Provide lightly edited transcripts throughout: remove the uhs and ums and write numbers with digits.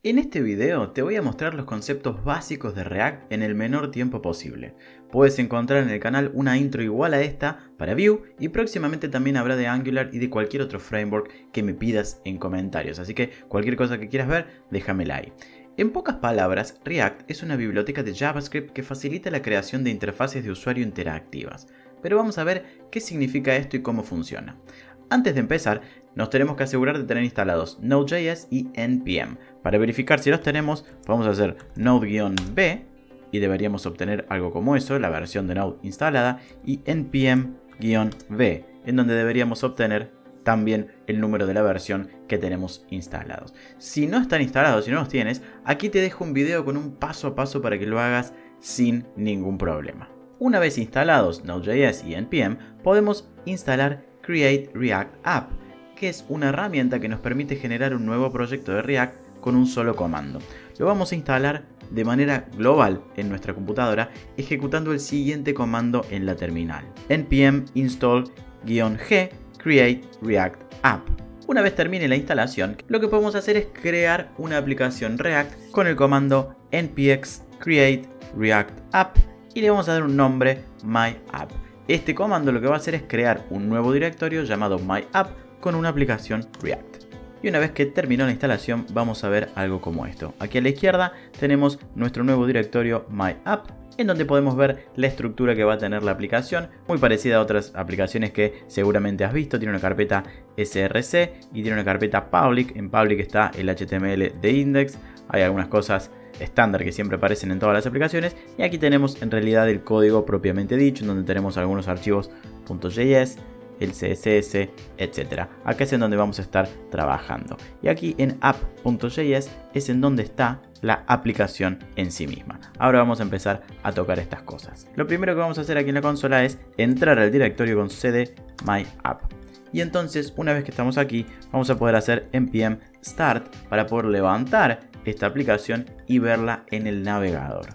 En este video te voy a mostrar los conceptos básicos de React en el menor tiempo posible. Puedes encontrar en el canal una intro igual a esta para Vue y próximamente también habrá de Angular y de cualquier otro framework que me pidas en comentarios, así que cualquier cosa que quieras ver, déjamela ahí. En pocas palabras, React es una biblioteca de JavaScript que facilita la creación de interfaces de usuario interactivas. Pero vamos a ver qué significa esto y cómo funciona. Antes de empezar, nos tenemos que asegurar de tener instalados Node.js y NPM. Para verificar si los tenemos, vamos a hacer node-b y deberíamos obtener algo como eso, la versión de Node instalada, y npm-v, en donde deberíamos obtener también el número de la versión que tenemos instalados. Si no están instalados, si no los tienes, aquí te dejo un video con un paso a paso para que lo hagas sin ningún problema. Una vez instalados Node.js y NPM, podemos instalar Create React App, que es una herramienta que nos permite generar un nuevo proyecto de React con un solo comando. Lo vamos a instalar de manera global en nuestra computadora ejecutando el siguiente comando en la terminal: npm install-g create react app. Una vez termine la instalación, lo que podemos hacer es crear una aplicación React con el comando npx create react app y le vamos a dar un nombre myapp. Este comando lo que va a hacer es crear un nuevo directorio llamado myapp con una aplicación React. Y una vez que terminó la instalación, vamos a ver algo como esto. Aquí a la izquierda tenemos nuestro nuevo directorio myapp, en donde podemos ver la estructura que va a tener la aplicación, muy parecida a otras aplicaciones que seguramente has visto. Tiene una carpeta src y tiene una carpeta public. En public está el HTML de index. Hay algunas cosas estándar que siempre aparecen en todas las aplicaciones, y aquí tenemos en realidad el código propiamente dicho, en donde tenemos algunos archivos .js, el CSS, etc. Acá es en donde vamos a estar trabajando, y aquí en app.js es en donde está la aplicación en sí misma. Ahora vamos a empezar a tocar estas cosas. Lo primero que vamos a hacer aquí en la consola es entrar al directorio con cd myapp. Y entonces, una vez que estamos aquí, vamos a poder hacer npm start para poder levantar esta aplicación y verla en el navegador.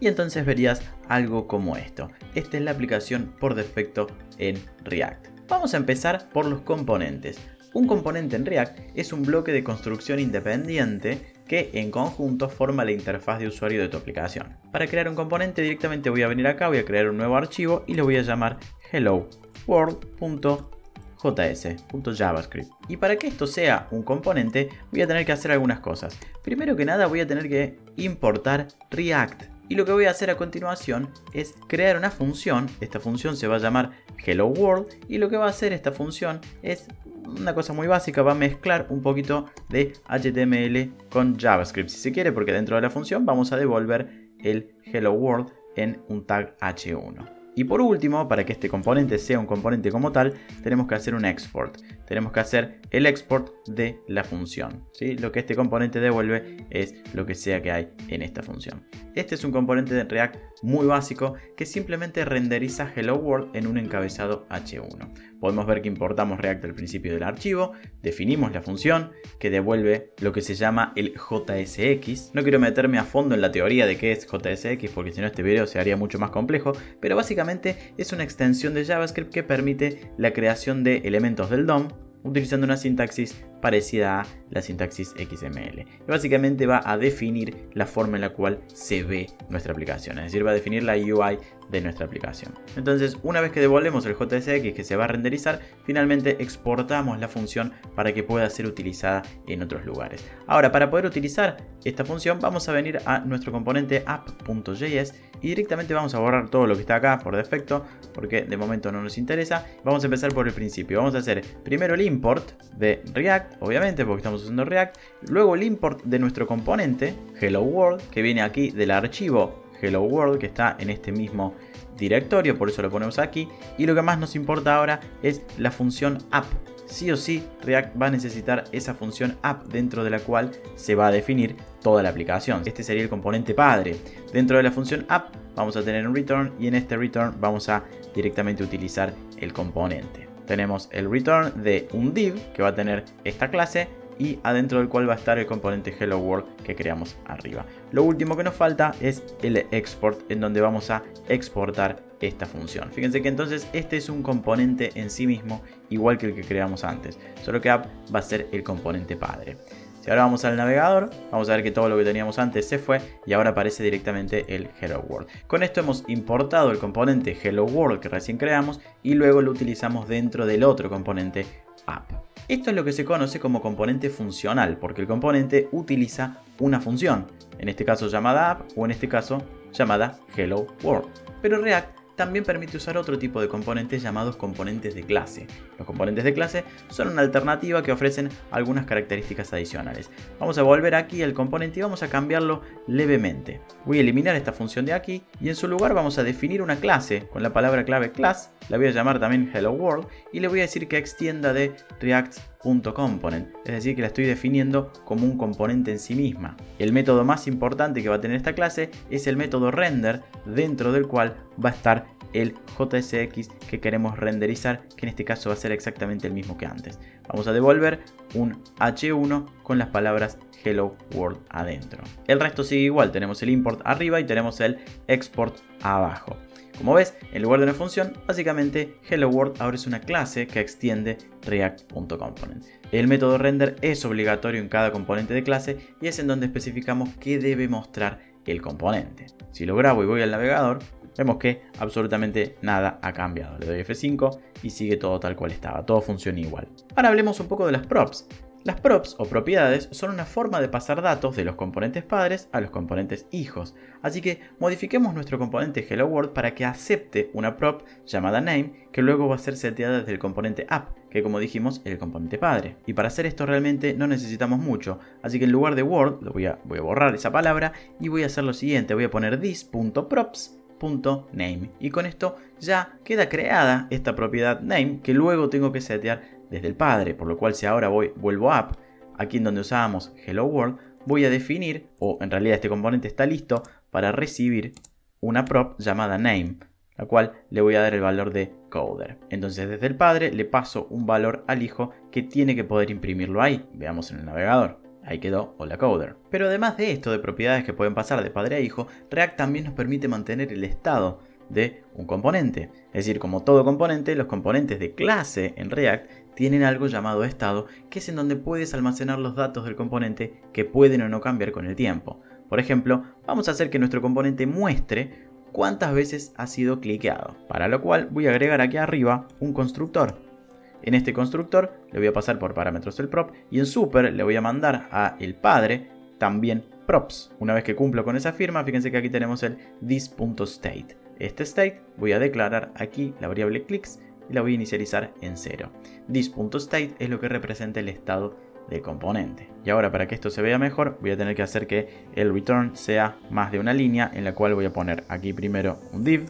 Y entonces verías algo como esto. Esta es la aplicación por defecto en React. Vamos a empezar por los componentes. Un componente en React es un bloque de construcción independiente que en conjunto forma la interfaz de usuario de tu aplicación. Para crear un componente directamente voy a venir acá, voy a crear un nuevo archivo y lo voy a llamar hello world.js.javascript. Y para que esto sea un componente voy a tener que hacer algunas cosas. Primero que nada voy a tener que importar React. Y lo que voy a hacer a continuación es crear una función. Esta función se va a llamar hello world y lo que va a hacer esta función es una cosa muy básica, va a mezclar un poquito de HTML con JavaScript si se quiere, porque dentro de la función vamos a devolver el hello world en un tag h1. Y por último, para que este componente sea un componente como tal, tenemos que hacer un export. Tenemos que hacer el export de la función, ¿sí? Lo que este componente devuelve es lo que sea que hay en esta función. Este es un componente de React muy básico que simplemente renderiza Hello World en un encabezado h1. Podemos ver que importamos React al principio del archivo, definimos la función que devuelve lo que se llama el JSX. No quiero meterme a fondo en la teoría de qué es JSX porque si no este video se haría mucho más complejo, pero básicamente es una extensión de JavaScript que permite la creación de elementos del DOM utilizando una sintaxis parecida a la sintaxis XML. Y básicamente va a definir la forma en la cual se ve nuestra aplicación, es decir, va a definir la UI de nuestra aplicación. Entonces, una vez que devolvemos el JSX que se va a renderizar, finalmente exportamos la función para que pueda ser utilizada en otros lugares. Ahora, para poder utilizar esta función, vamos a venir a nuestro componente app.js y directamente vamos a borrar todo lo que está acá por defecto, porque de momento no nos interesa. Vamos a empezar por el principio. Vamos a hacer primero el import de React, obviamente porque estamos usando React, luego el import de nuestro componente Hello World, que viene aquí del archivo Hello World, que está en este mismo directorio, por eso lo ponemos aquí, y lo que más nos importa ahora es la función app. Sí o sí, React va a necesitar esa función app dentro de la cual se va a definir toda la aplicación. Este sería el componente padre. Dentro de la función app vamos a tener un return y en este return vamos a directamente utilizar el componente. Tenemos el return de un div que va a tener esta clase y adentro del cual va a estar el componente Hello World que creamos arriba. Lo último que nos falta es el export, en donde vamos a exportar esta función. Fíjense que entonces este es un componente en sí mismo, igual que el que creamos antes, solo que app va a ser el componente padre. Si ahora vamos al navegador, vamos a ver que todo lo que teníamos antes se fue y ahora aparece directamente el Hello World. Con esto hemos importado el componente Hello World que recién creamos y luego lo utilizamos dentro del otro componente App. Esto es lo que se conoce como componente funcional, porque el componente utiliza una función, en este caso llamada App o en este caso llamada Hello World. Pero React también permite usar otro tipo de componentes llamados componentes de clase. Los componentes de clase son una alternativa que ofrecen algunas características adicionales. Vamos a volver aquí al componente y vamos a cambiarlo levemente. Voy a eliminar esta función de aquí y en su lugar vamos a definir una clase con la palabra clave class. La voy a llamar también Hello World y le voy a decir que extienda de React.component, es decir que la estoy definiendo como un componente en sí misma. El método más importante que va a tener esta clase es el método render, dentro del cual va a estar el JSX que queremos renderizar, que en este caso va a ser exactamente el mismo que antes. Vamos a devolver un H1 con las palabras Hello World adentro. El resto sigue igual, tenemos el import arriba y tenemos el export abajo. Como ves, en lugar de una función, básicamente Hello World ahora es una clase que extiende React.component. El método render es obligatorio en cada componente de clase y es en donde especificamos qué debe mostrar el componente. Si lo grabo y voy al navegador, vemos que absolutamente nada ha cambiado. Le doy F5 y sigue todo tal cual estaba, todo funciona igual. Ahora hablemos un poco de las props. Las props o propiedades son una forma de pasar datos de los componentes padres a los componentes hijos. Así que modifiquemos nuestro componente Hello World para que acepte una prop llamada name que luego va a ser seteada desde el componente app, que como dijimos es el componente padre. Y para hacer esto realmente no necesitamos mucho, así que en lugar de world voy a borrar esa palabra y voy a hacer lo siguiente, voy a poner this.props.name y con esto ya queda creada esta propiedad name que luego tengo que setear desde el padre, por lo cual si ahora vuelvo a app, aquí en donde usábamos Hello World, voy a definir, o en realidad este componente está listo para recibir una prop llamada name, la cual le voy a dar el valor de coder. Entonces desde el padre le paso un valor al hijo que tiene que poder imprimirlo ahí, veamos en el navegador. Ahí quedó hola coder. Pero además de esto de propiedades que pueden pasar de padre a hijo, React también nos permite mantener el estado de un componente. Es decir, como todo componente, los componentes de clase en React tienen algo llamado estado, que es en donde puedes almacenar los datos del componente que pueden o no cambiar con el tiempo. Por ejemplo, vamos a hacer que nuestro componente muestre cuántas veces ha sido cliqueado, para lo cual voy a agregar aquí arriba un constructor. En este constructor le voy a pasar por parámetros el prop y en super le voy a mandar a el padre también props. Una vez que cumplo con esa firma, fíjense que aquí tenemos el this.state. Este state voy a declarar aquí la variable clicks y la voy a inicializar en 0. This.state es lo que representa el estado del componente. Y ahora para que esto se vea mejor voy a tener que hacer que el return sea más de una línea, en la cual voy a poner aquí primero un div.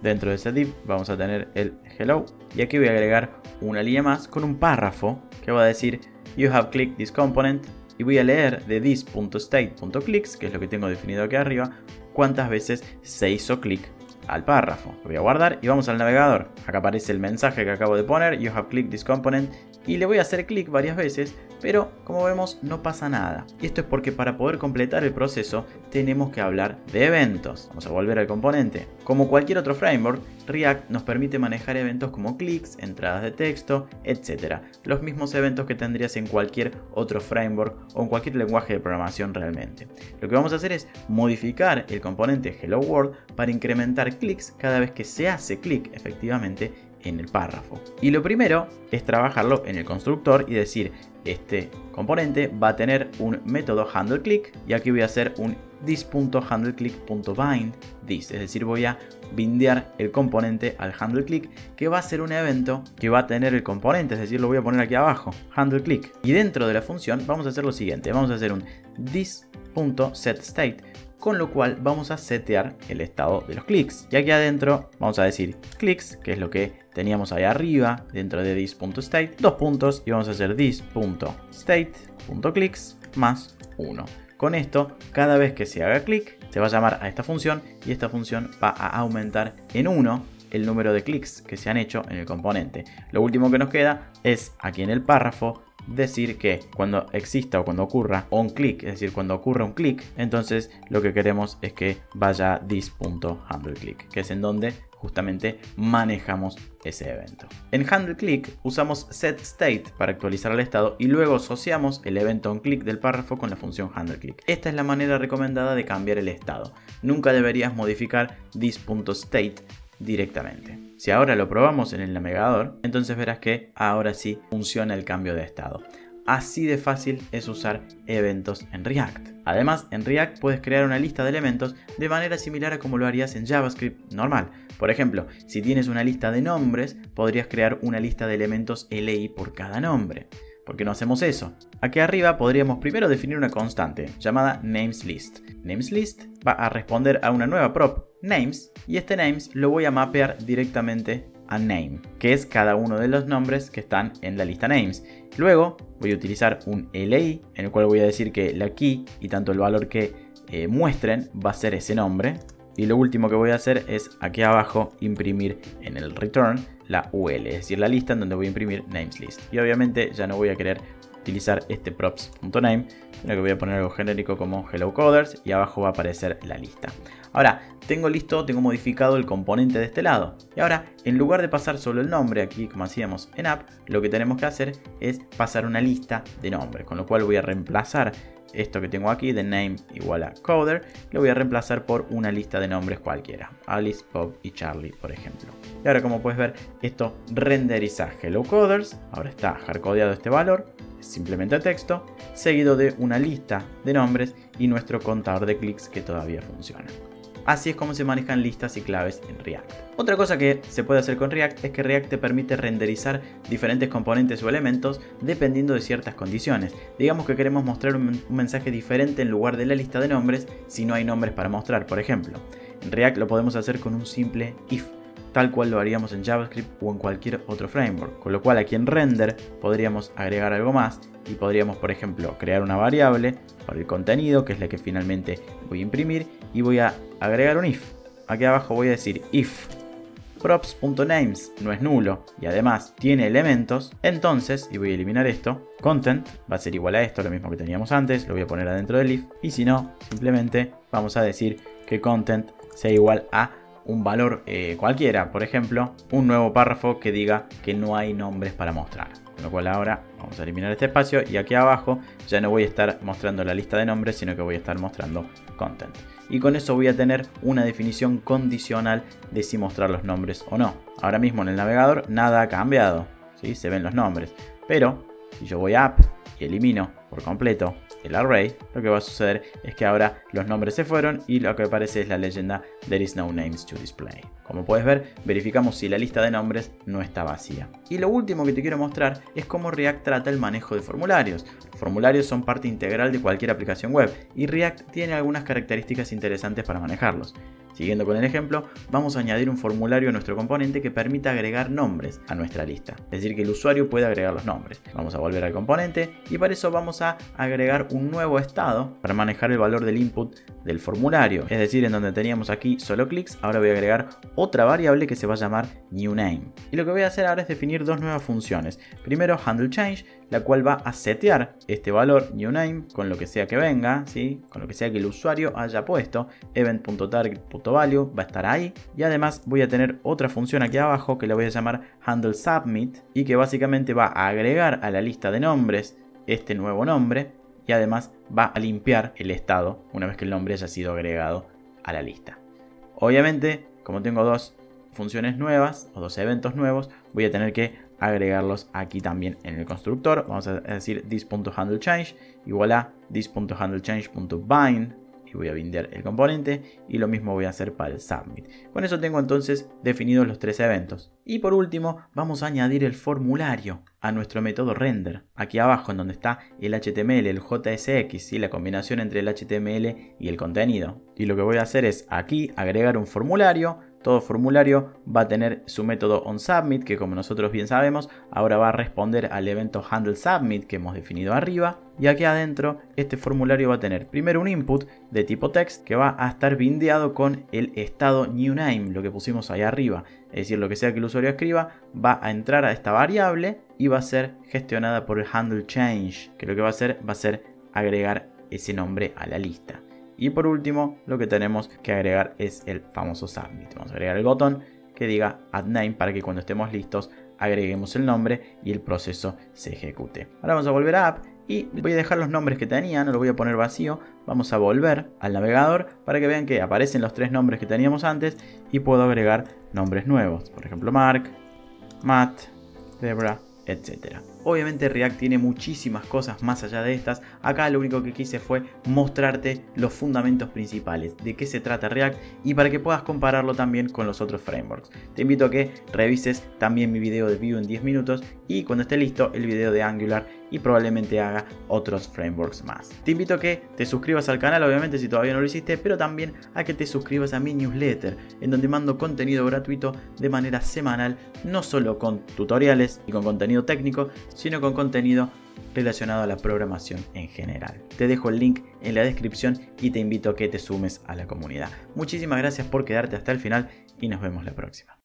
Dentro de ese div vamos a tener el hello y aquí voy a agregar una línea más con un párrafo que va a decir you have clicked this component y voy a leer de this.state.clicks, que es lo que tengo definido aquí arriba, cuántas veces se hizo clic al párrafo. Lo voy a guardar y vamos al navegador. Acá aparece el mensaje que acabo de poner, you have clicked this component, y le voy a hacer clic varias veces, pero como vemos no pasa nada. Y esto es porque para poder completar el proceso tenemos que hablar de eventos. Vamos a volver al componente. Como cualquier otro framework, React nos permite manejar eventos como clics, entradas de texto, etc. Los mismos eventos que tendrías en cualquier otro framework o en cualquier lenguaje de programación realmente. Lo que vamos a hacer es modificar el componente Hello World para incrementar clics cada vez que se hace clic efectivamente en el párrafo. Y lo primero es trabajarlo en el constructor y decir, este componente va a tener un método handleClick y aquí voy a hacer un this.handleClick.bind this, es decir, voy a bindear el componente al handleClick, que va a ser un evento que va a tener el componente, es decir, lo voy a poner aquí abajo, handleClick. Y dentro de la función vamos a hacer lo siguiente, vamos a hacer un this.setState, con lo cual vamos a setear el estado de los clics. Y aquí adentro vamos a decir clicks, que es lo que teníamos ahí arriba dentro de this.state, dos puntos, y vamos a hacer this.state.clicks más 1. Con esto, cada vez que se haga clic, se va a llamar a esta función y esta función va a aumentar en 1 el número de clics que se han hecho en el componente. Lo último que nos queda es aquí en el párrafo decir que cuando exista o cuando ocurra un clic, es decir, cuando ocurra un clic, entonces lo que queremos es que vaya this.handleClick, que es en donde justamente manejamos ese evento. En HandleClick usamos setState para actualizar el estado y luego asociamos el evento onClick del párrafo con la función HandleClick. Esta es la manera recomendada de cambiar el estado. Nunca deberías modificar this.state directamente. Si ahora lo probamos en el navegador, entonces verás que ahora sí funciona el cambio de estado. Así de fácil es usar eventos en React. Además, en React puedes crear una lista de elementos de manera similar a como lo harías en JavaScript normal. Por ejemplo, si tienes una lista de nombres, podrías crear una lista de elementos LI por cada nombre. ¿Por qué no hacemos eso? Aquí arriba podríamos primero definir una constante llamada namesList. NamesList va a responder a una nueva prop, names, y este names lo voy a mapear directamente a name, que es cada uno de los nombres que están en la lista names. Luego voy a utilizar un LI, en el cual voy a decir que la key y tanto el valor que muestren va a ser ese nombre. Y lo último que voy a hacer es aquí abajo imprimir en el return la UL, es decir, la lista en donde voy a imprimir nameslist. Y obviamente ya no voy a querer utilizar este props.name, sino que voy a poner algo genérico como hello coders y abajo va a aparecer la lista. Ahora, tengo modificado el componente de este lado. Y ahora, en lugar de pasar solo el nombre aquí como hacíamos en app, lo que tenemos que hacer es pasar una lista de nombres, con lo cual voy a reemplazar esto que tengo aquí de name igual a coder, lo voy a reemplazar por una lista de nombres cualquiera, Alice, Bob y Charlie, por ejemplo. Y ahora, como puedes ver, esto renderiza hello coders. Ahora está hardcodeado este valor, es simplemente texto, seguido de una lista de nombres y nuestro contador de clics que todavía funciona. Así es como se manejan listas y claves en React. Otra cosa que se puede hacer con React es que React te permite renderizar diferentes componentes o elementos dependiendo de ciertas condiciones. Digamos que queremos mostrar un mensaje diferente en lugar de la lista de nombres si no hay nombres para mostrar, por ejemplo. En React lo podemos hacer con un simple if, tal cual lo haríamos en JavaScript o en cualquier otro framework. Con lo cual aquí en render podríamos agregar algo más y podríamos, por ejemplo, crear una variable para el contenido, que es la que finalmente voy a imprimir, y voy a agregar un if. Aquí abajo voy a decir if props.names no es nulo y además tiene elementos, entonces, y voy a eliminar esto, content va a ser igual a esto, lo mismo que teníamos antes, lo voy a poner adentro del if, y si no, simplemente vamos a decir que content sea igual a un valor cualquiera, por ejemplo, un nuevo párrafo que diga que no hay nombres para mostrar. Con lo cual ahora vamos a eliminar este espacio y aquí abajo ya no voy a estar mostrando la lista de nombres, sino que voy a estar mostrando content. Y con eso voy a tener una definición condicional de si mostrar los nombres o no. Ahora mismo en el navegador nada ha cambiado, ¿sí? Se ven los nombres, pero si yo voy a app y elimino por completo el array, lo que va a suceder es que ahora los nombres se fueron y lo que aparece es la leyenda There is no names to display. Como puedes ver, verificamos si la lista de nombres no está vacía. Y lo último que te quiero mostrar es cómo React trata el manejo de formularios. Los formularios son parte integral de cualquier aplicación web y React tiene algunas características interesantes para manejarlos. Siguiendo con el ejemplo, vamos a añadir un formulario a nuestro componente que permita agregar nombres a nuestra lista. Es decir, que el usuario pueda agregar los nombres. Vamos a volver al componente y para eso vamos a agregar un nuevo estado para manejar el valor del input del formulario. Es decir, en donde teníamos aquí solo clics, ahora voy a agregar otra variable que se va a llamar newName. Y lo que voy a hacer ahora es definir dos nuevas funciones. Primero, handleChange, la cual va a setear este valor newName con lo que sea que venga, ¿sí? Con lo que sea que el usuario haya puesto. Event.target.value va a estar ahí. Y además voy a tener otra función aquí abajo que la voy a llamar handleSubmit y que básicamente va a agregar a la lista de nombres este nuevo nombre y además va a limpiar el estado una vez que el nombre haya sido agregado a la lista. Obviamente, como tengo dos funciones nuevas o dos eventos nuevos, voy a tener que agregarlos aquí también en el constructor. Vamos a decir this.handleChange igual a this.handlechange.bind y voy a bindear el componente y lo mismo voy a hacer para el submit. Con eso tengo entonces definidos los tres eventos. Y por último vamos a añadir el formulario a nuestro método render. Aquí abajo en donde está el HTML, el JSX, ¿sí? La combinación entre el HTML y el contenido. Y lo que voy a hacer es aquí agregar un formulario. Todo formulario va a tener su método onSubmit, que como nosotros bien sabemos, ahora va a responder al evento handleSubmit que hemos definido arriba. Y aquí adentro, este formulario va a tener primero un input de tipo text que va a estar bindeado con el estado newName, lo que pusimos ahí arriba. Es decir, lo que sea que el usuario escriba va a entrar a esta variable y va a ser gestionada por el handleChange, que lo que va a ser agregar ese nombre a la lista. Y por último, lo que tenemos que agregar es el famoso submit. Vamos a agregar el botón que diga add name para que cuando estemos listos agreguemos el nombre y el proceso se ejecute. Ahora vamos a volver a app y voy a dejar los nombres que tenía, no lo voy a poner vacío. Vamos a volver al navegador para que vean que aparecen los 3 nombres que teníamos antes y puedo agregar nombres nuevos, por ejemplo Mark, Matt, Debra, etc. Obviamente React tiene muchísimas cosas más allá de estas. Acá lo único que quise fue mostrarte los fundamentos principales de qué se trata React y para que puedas compararlo también con los otros frameworks. Te invito a que revises también mi video de Vue en 10 minutos y cuando esté listo el video de Angular y probablemente haga otros frameworks más. Te invito a que te suscribas al canal, obviamente si todavía no lo hiciste, pero también a que te suscribas a mi newsletter, en donde mando contenido gratuito de manera semanal, no solo con tutoriales y con contenido técnico, sino con contenido relacionado a la programación en general. Te dejo el link en la descripción y te invito a que te sumes a la comunidad. Muchísimas gracias por quedarte hasta el final y nos vemos la próxima.